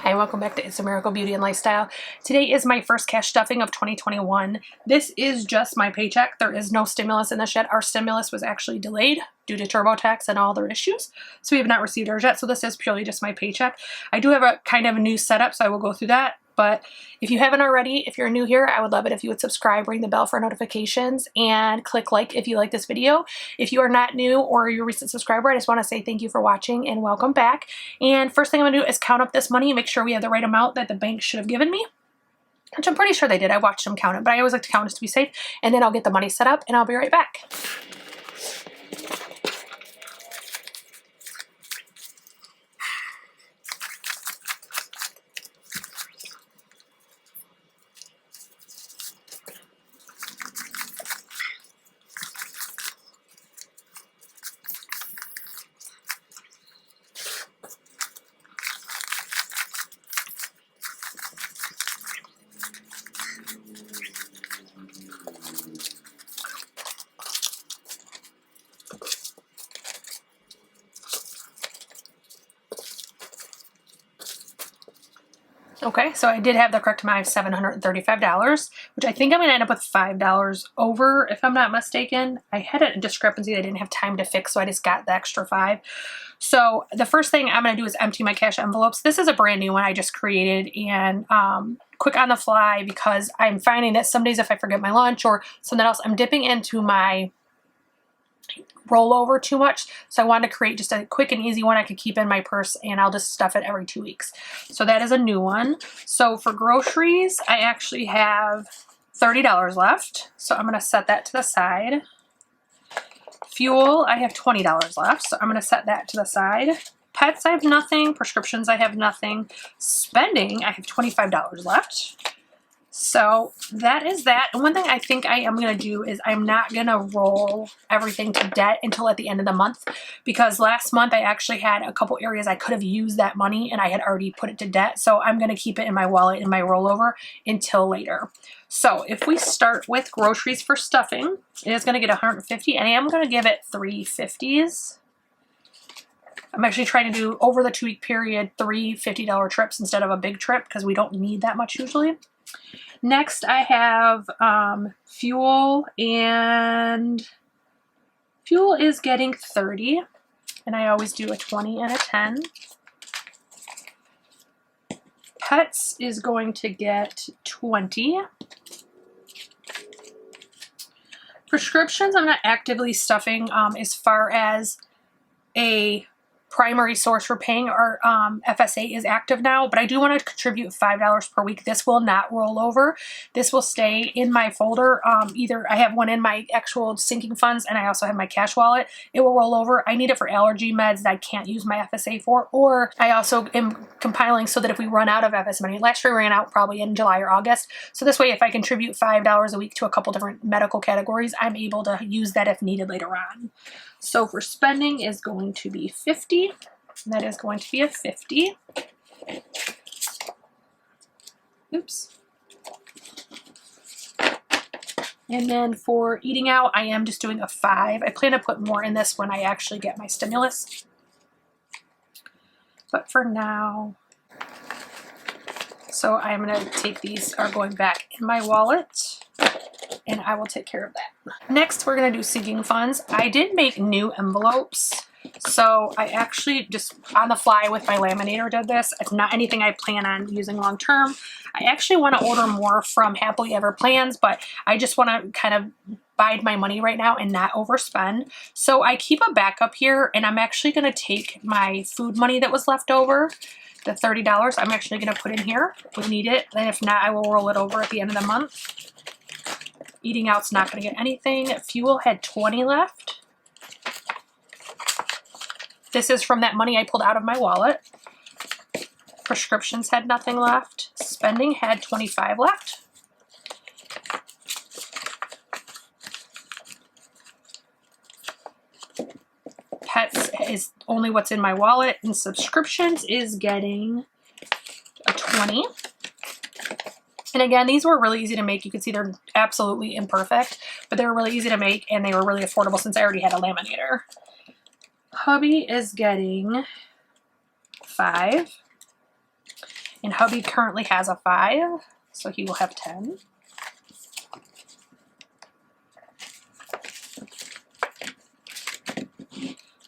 Hi, welcome back to It's a Miracle Beauty and Lifestyle. Today is my first cash stuffing of 2021. This is just my paycheck. There is no stimulus in this yet. Our stimulus was actually delayed due to TurboTax and all their issues. So we have not received ours yet. So this is purely just my paycheck. I do have a kind of a new setup, so I will go through that. But if you haven't already, if you're new here, I would love it if you would subscribe, ring the bell for notifications, and click like if you like this video. If you are not new or you're a recent subscriber, I just want to say thank you for watching and welcome back. And first thing I'm going to do is count up this money and make sure we have the right amount that the bank should have given me, which I'm pretty sure they did. I watched them count it, but I always like to count just to be safe. And then I'll get the money set up and I'll be right back. Okay, so I did have the correct amount of $735, which I think I'm going to end up with $5 over, if I'm not mistaken. I had a discrepancy I didn't have time to fix, so I just got the extra $5. So the first thing I'm going to do is empty my cash envelopes. This is a brand new one I just created and quick on the fly because I'm finding that some days if I forget my lunch or something else, I'm dipping into my rollover too much. So I wanted to create just a quick and easy one I could keep in my purse, and I'll just stuff it every 2 weeks. So that is a new one. So for groceries, I actually have $30 left. So I'm going to set that to the side. Fuel, I have $20 left. So I'm going to set that to the side. Pets, I have nothing. Prescriptions, I have nothing. Spending, I have $25 left. So that is that. And one thing I think I am going to do is I'm not going to roll everything to debt until at the end of the month, because last month I actually had a couple areas I could have used that money and I had already put it to debt. So I'm going to keep it in my wallet in my rollover until later. So if we start with groceries for stuffing, it is going to get $150 and I am going to give it 3 50s. I'm actually trying to do over the 2 week period 3 $50 trips instead of a big trip because we don't need that much usually. Next, I have fuel, and fuel is getting 30, and I always do a 20 and a 10. Pets is going to get 20. Prescriptions, I'm not actively stuffing as far as a primary source for paying. Our FSA is active now, but I do want to contribute $5 per week. This will not roll over. This will stay in my folder. Either I have one in my actual sinking funds and I also have my cash wallet. It will roll over. I need it for allergy meds that I can't use my FSA for, or I also am compiling so that if we run out of FSA money, last year we ran out probably in July or August. So this way, if I contribute $5 a week to a couple different medical categories, I'm able to use that if needed later on. So for spending is going to be 50. And that is going to be a 50. Oops. And then for eating out, I am just doing a 5. I plan to put more in this when I actually get my stimulus. But for now, so I'm going to take these, are going back in my wallet, and I will take care of that. Next, we're going to do sinking funds. I did make new envelopes. So I actually just on the fly with my laminator did this. It's not anything I plan on using long term. I actually want to order more from Happily Ever Plans, but I just want to kind of bide my money right now and not overspend. So I keep a backup here, and I'm actually going to take my food money that was left over, the $30, I'm actually going to put in here. We need it. And if not, I will roll it over at the end of the month. Eating out's not going to get anything. Fuel had 20 left. This is from that money I pulled out of my wallet. Prescriptions had nothing left. Spending had 25 left. Pets is only what's in my wallet, and subscriptions is getting a 20. And again, these were really easy to make. You can see they're absolutely imperfect, but they were really easy to make and they were really affordable since I already had a laminator. Hubby is getting 5. And hubby currently has a 5, so he will have 10.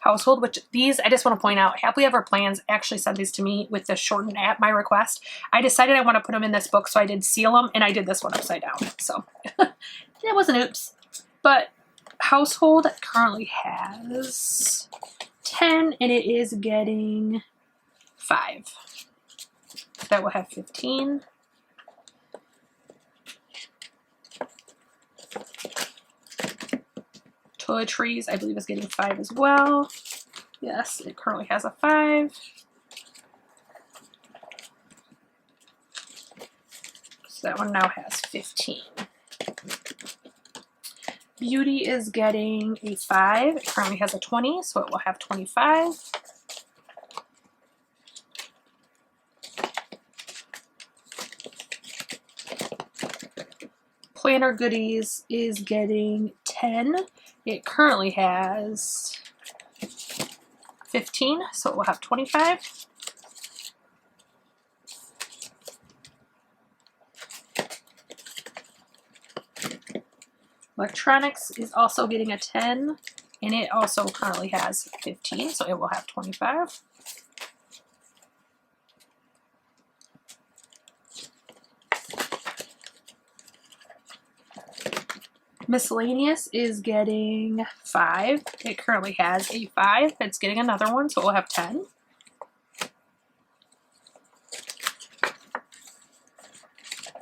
Household, which these, I just want to point out, Happily Ever Plans actually sent these to me with the shortened at my request. I decided I want to put them in this book, so I did seal them, and I did this one upside down. So it was an oops. But Household currently has 10, and it is getting 5. That will have 15. Toiletries, I believe, is getting 5 as well. Yes, it currently has a 5. So that one now has 15. Beauty is getting a 5. It currently has a 20, so it will have 25. Planner Goodies is getting 10. It currently has 15, so it will have 25. Electronics is also getting a 10, and it also currently has 15, so it will have 25. Miscellaneous is getting 5. It currently has a 5. It's getting another one, so it will have 10.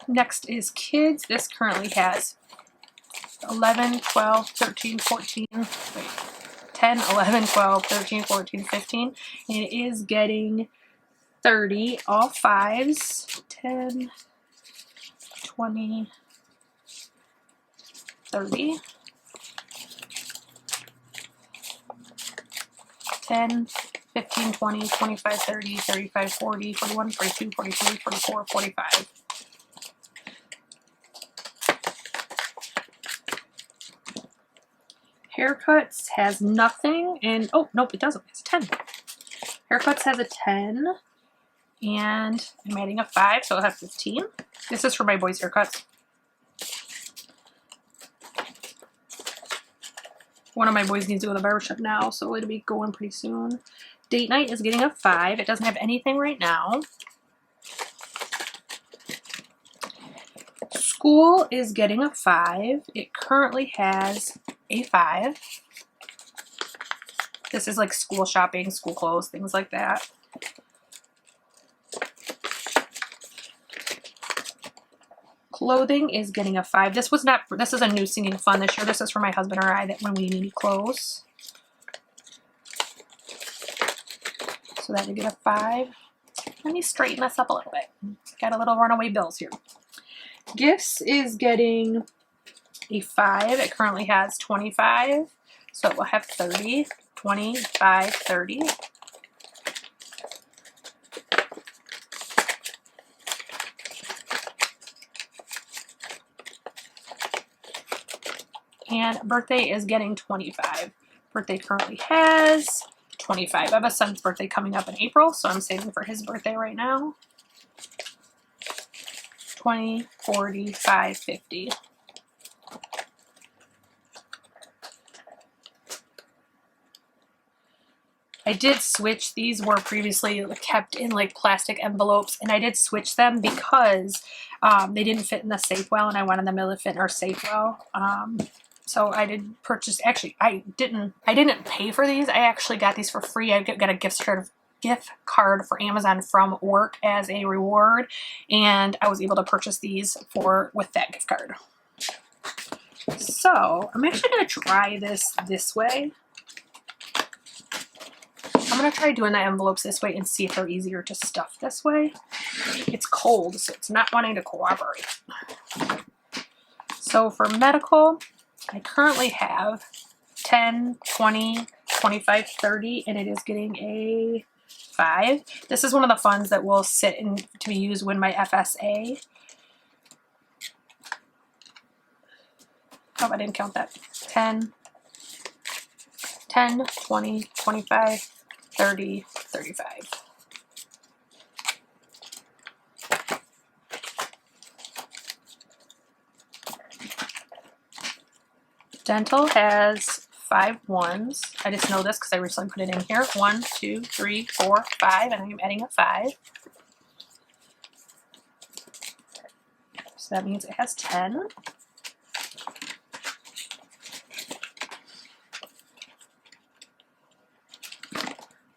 Next is Kids. This currently has 11, 12, 13, 14, wait, 10, 11, 12, 13, 14, 15. And it is getting 30, all 5s, 10, 20, 30, 10, 15, 20, 25, 30, 35, 40, 41, 42, 43, 44, 45. Haircuts has nothing, and oh, nope, it doesn't. It's 10. Haircuts has a 10, and I'm adding a 5, so I'll have 15. This is for my boys' haircuts. One of my boys needs to go to the barbershop now, so it'll be going pretty soon. Date night is getting a 5. It doesn't have anything right now. School is getting a 5. It currently has a 5. This is like school shopping, school clothes, things like that. Clothing is getting a 5. This was not, this is a new Singing Fun this year. This is for my husband or I, that when we need clothes. So that would get a 5. Let me straighten this up a little bit. Got a little runaway bills here. Gifts is getting a 5. It currently has 25. So it will have 30, 25, 30. And birthday is getting 25. Birthday currently has 25. I have a son's birthday coming up in April, so I'm saving for his birthday right now. 20, 40, 5, 50. I did switch. These were previously kept in like plastic envelopes, and I did switch them because they didn't fit in the safe well, and I wanted them to fit in our safe well. So I did purchase, actually, I didn't pay for these. I actually got these for free. I got a gift card for Amazon from work as a reward, and I was able to purchase these with that gift card. So I'm actually going to try this way. I'm going to try doing the envelopes this way and see if they're easier to stuff this way. It's cold, so it's not wanting to cooperate. So for medical, I currently have 10, 20, 25, 30, and it is getting a 5. This is one of the funds that will sit in to be used when my FSA. Oh, I didn't count that. 10, 20, 25, 30, 35. Dental has 5 ones. I just know this because I recently put it in here. 1, 2, 3, 4, 5, and I'm adding a 5. So that means it has 10.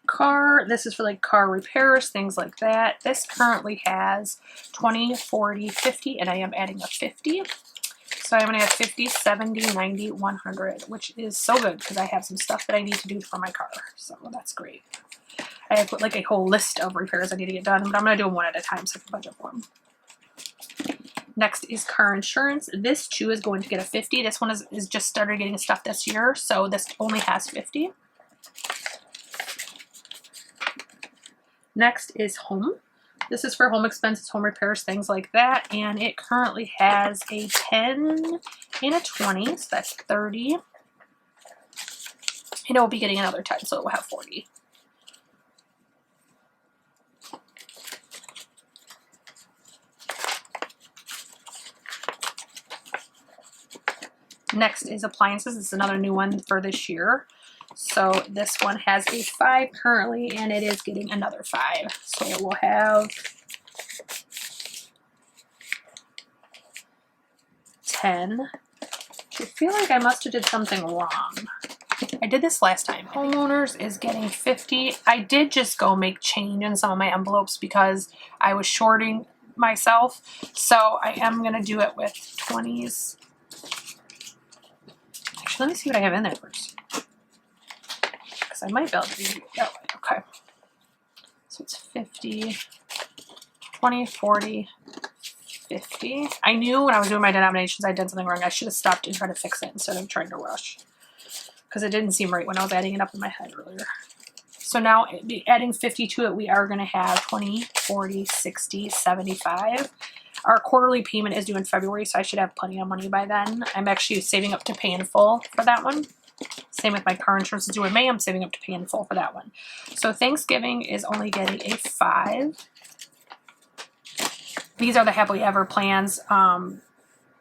Car, this is for like car repairs, things like that. This currently has 20, 40, 50, and I am adding a 50. So I'm going to have 50, 70, 90, 100, which is so good because I have some stuff that I need to do for my car. So that's great. I have like a whole list of repairs I need to get done, but I'm going to do them one at a time so I can budget for them. Next is car insurance. This too is going to get a 50. This one is just started getting stuff this year, so this only has 50. Next is home. This is for home expenses, home repairs, things like that, and it currently has a 10 and a 20, so that's 30. And it will be getting another 10, so it will have 40. Next is appliances. This is another new one for this year. So this one has a 5 currently, and it is getting another 5. So it will have 10. I feel like I must have did something wrong. I did this last time. Homeowners is getting 50. I did just go make change in some of my envelopes because I was shorting myself. So I am going to do it with 20s. Actually, let me see what I have in there first. I might be able to do it that way. Okay. So it's 50, 20, 40, 50. I knew when I was doing my denominations I did something wrong. I should have stopped and tried to fix it instead of trying to rush. Because it didn't seem right when I was adding it up in my head earlier. So now adding 50 to it, we are going to have 20, 40, 60, 75. Our quarterly payment is due in February, so I should have plenty of money by then. I'm actually saving up to pay in full for that one. Same with my car insurance is due in May. I'm saving up to pay in full for that one. So Thanksgiving is only getting a 5. These are the Happily Ever Plans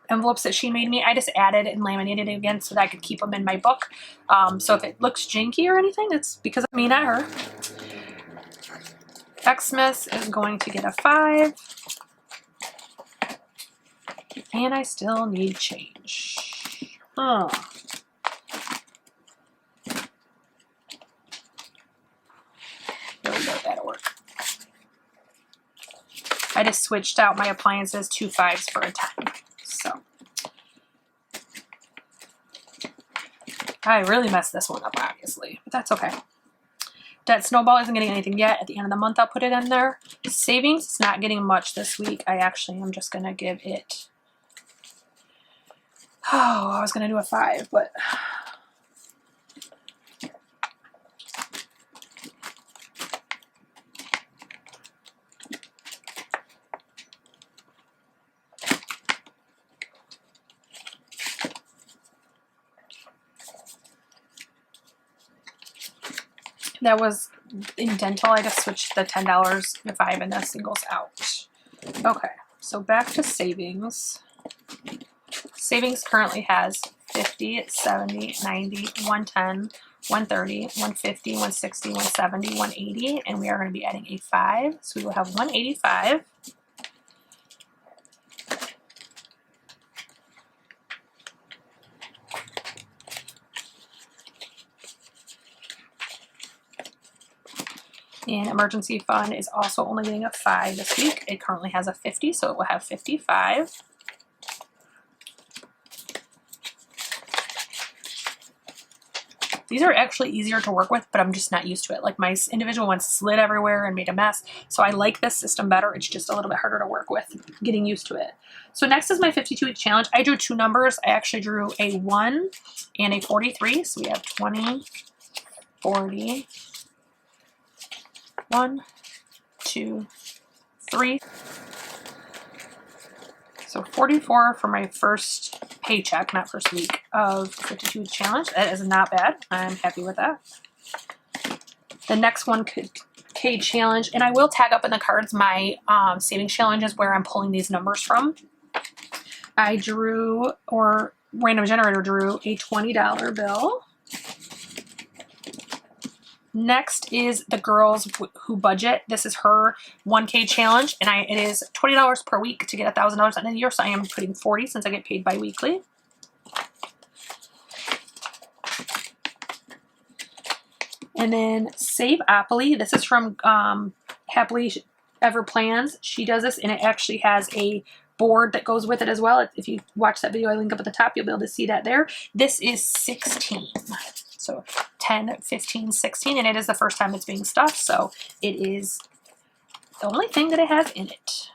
envelopes that she made me. I just added and laminated it again so that I could keep them in my book. So if it looks janky or anything, it's because of me, not her. Xmas is going to get a 5. And I still need change. Oh. There we go, that'll work. I just switched out my appliances, 2 5s for a 10. So I really messed this one up, obviously, but that's okay. Debt Snowball isn't getting anything yet. At the end of the month, I'll put it in there. Savings is not getting much this week. I actually am just going to give it... Oh, I was going to do a 5, but... That was in dental. I just switched the $10 to 5 and this and goes out. Okay, so back to savings. Savings currently has 50, 70, 90, 110, 130, 150, 160, 170, 180, and we are going to be adding a 5. So we will have 185. And emergency fund is also only getting a 5 this week. It currently has a 50, so it will have 55. These are actually easier to work with, but I'm just not used to it. Like my individual ones slid everywhere and made a mess. So I like this system better. It's just a little bit harder to work with, getting used to it. So next is my 52-week challenge. I drew 2 numbers. I actually drew a 1 and a 43. So we have 20, 40, 1, 2, 3. So 44 for my first paycheck, not first week of 52-week challenge. That is not bad. I'm happy with that. The next 1K challenge, and I will tag up in the cards my savings challenges where I'm pulling these numbers from. I drew, or random generator drew a $20 bill. Next is the Girls Who Budget. This is her 1K challenge, and it is $20 per week to get $1,000 in a year, so I am putting 40 since I get paid bi-weekly. And then Saveopoly. This is from Happily Ever Plans. She does this, and it actually has a board that goes with it as well. If you watch that video I link up at the top, you'll be able to see that there. This is 16. So 10, 15, 16, and it is the first time it's being stuffed, so it is the only thing that it has in it.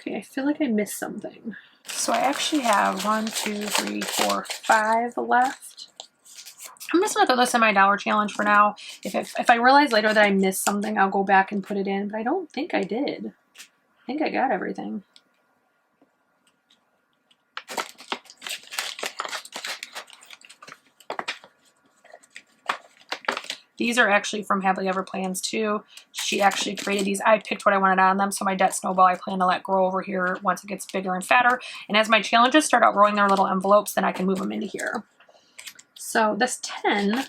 Okay, I feel like I missed something. So I actually have 1, 2, 3, 4, 5 left. I'm just gonna throw this in my dollar challenge for now. If I realize later that I missed something, I'll go back and put it in, but I don't think I did. I think I got everything. These are actually from Happily Ever Plans too. She actually created these. I picked what I wanted on them, so my debt snowball I plan to let grow over here once it gets bigger and fatter. And as my challenges start outgrowing their little envelopes, then I can move them into here. So this 10,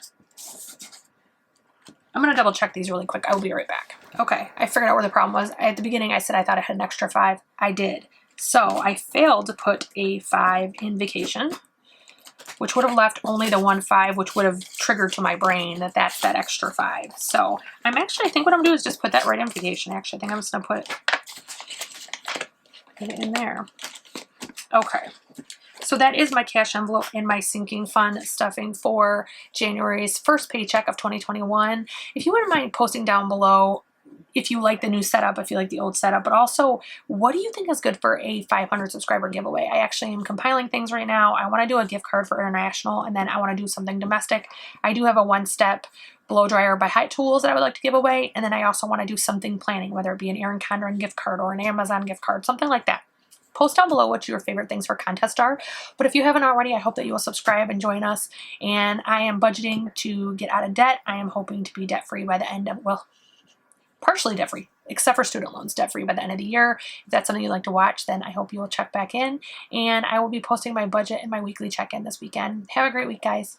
I'm going to double check these really quick. I will be right back. Okay, I figured out where the problem was. At the beginning I said I thought I had an extra 5. I did. So I failed to put a 5 in vacation, which would have left only the 1 5, which would have triggered to my brain that that's that extra 5. So I think what I'm going to do is just put that right in vacation. Actually, I think I'm just going to put it in there. Okay. So that is my cash envelope in my sinking fund stuffing for January's first paycheck of 2021. If you wouldn't mind posting down below if you like the new setup, if you like the old setup, but also what do you think is good for a 500 subscriber giveaway? I actually am compiling things right now. I want to do a gift card for international, and then I want to do something domestic. I do have a one-step blow dryer by High Tools that I would like to give away, and then I also want to do something planning, whether it be an Erin Condren gift card or an Amazon gift card, something like that. Post down below what your favorite things for contests are. But if you haven't already, I hope that you will subscribe and join us. And I am budgeting to get out of debt. I am hoping to be debt-free by the end of, well, partially debt-free, except for student loans, debt-free by the end of the year. If that's something you'd like to watch, then I hope you will check back in. And I will be posting my budget and my weekly check-in this weekend. Have a great week, guys.